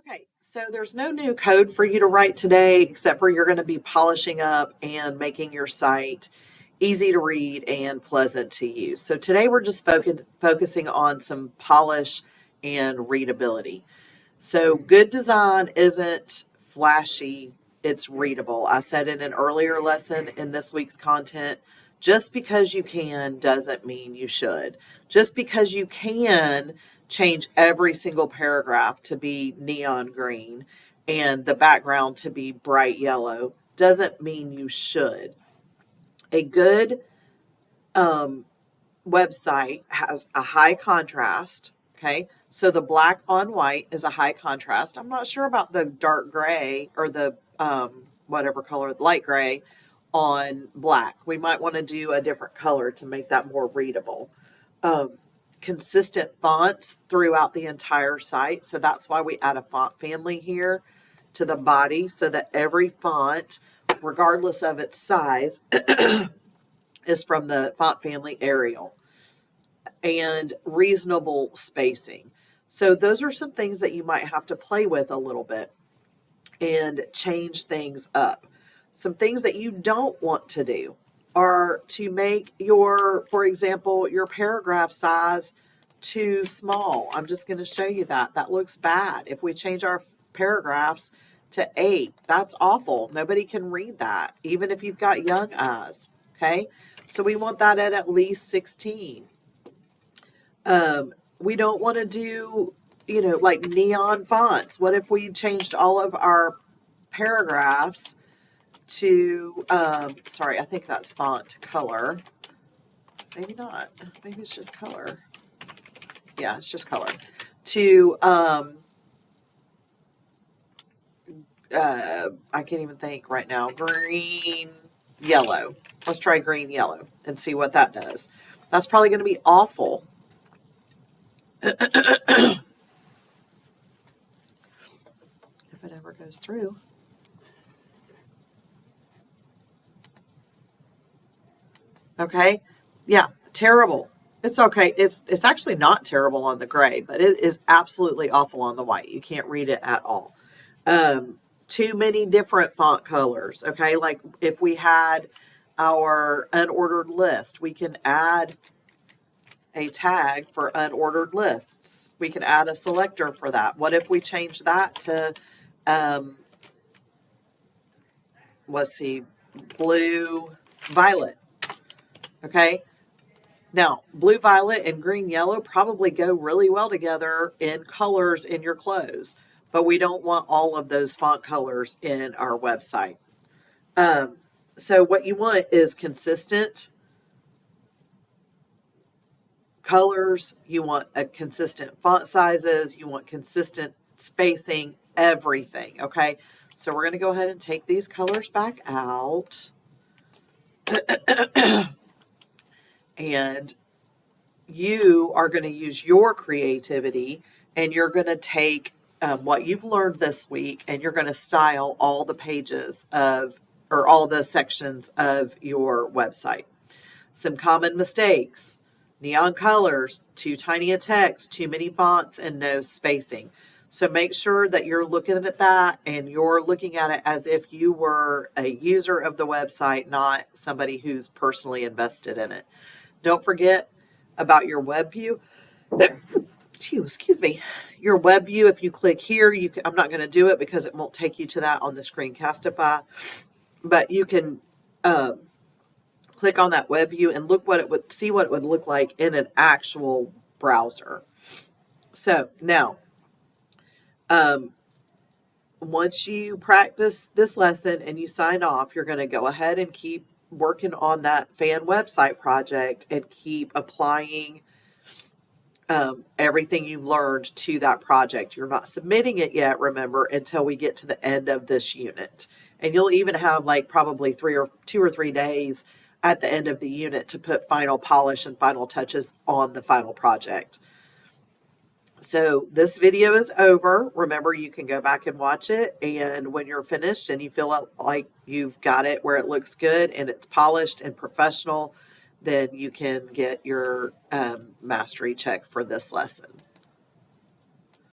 Okay, so there's no new code for you to write today, except for you're going to be polishing up and making your site easy to read and pleasant to use. So today we're just focusing on some polish and readability. So good design isn't flashy, it's readable. I said in an earlier lesson in this week's content, just because you can doesn't mean you should. Just because you can change every single paragraph to be neon green and the background to be bright yellow doesn't mean you should. A good website has a high contrast. Okay, so the black on white is a high contrast. I'm not sure about the dark gray or the whatever color, light gray on black. We might want to do a different color to make that more readable. Consistent fonts throughout the entire site. So that's why we add a font family here to the body so that every font, regardless of its size, is from the font family Arial, and reasonable spacing. So those are some things that you might have to play with a little bit and change things up. Some things that you don't want to do are to make your, for example, your paragraph size too small. I'm just going to show you that. That looks bad. If we change our paragraphs to 8, that's awful. Nobody can read that, even if you've got young eyes. Okay, so we want that at least 16. We don't want to do, like neon fonts. What if we changed all of our paragraphs to, sorry, I think that's font color. Maybe not. Maybe it's just color. Yeah, it's just color. To, I can't even think right now. Green, yellow. Let's try green, yellow and see what that does. That's probably going to be awful. If it ever goes through. Okay, yeah, terrible. It's okay. It's actually not terrible on the gray, but it is absolutely awful on the white. You can't read it at all. Too many different font colors. Okay, like if we had our unordered list, we can add a tag for unordered lists. We can add a selector for that. What if we change that to, let's see, blue, violet? Okay. Now, blue, violet, and green, yellow probably go really well together in colors in your clothes, but we don't want all of those font colors in our website. So what you want is consistent colors, you want a consistent font sizes, you want consistent spacing, everything, okay? So we're going to go ahead and take these colors back out. And you are going to use your creativity, and you're going to take what you've learned this week, and you're going to style all the pages of, or all the sections of your website. Some common mistakes: neon colors, too tiny a text, too many fonts, and no spacing. So make sure that you're looking at that and you're looking at it as if you were a user of the website, not somebody who's personally invested in it. Don't forget about your web view. Excuse me. Your web view, if you click here, I'm not going to do it because it won't take you to that on the Screencastify, but you can click on that web view and look what it would see what it would look like in an actual browser. So now, once you practice this lesson and you sign off, you're going to go ahead and keep working on that fan website project and keep applying everything you've learned to that project. You're not submitting it yet, remember, until we get to the end of this unit. And you'll even have like probably 2 or 3 days at the end of the unit to put final polish and final touches on the final project. So this video is over. Remember, you can go back and watch it, and when you're finished and you feel like you've got it where it looks good and it's polished and professional, then you can get your mastery check for this lesson.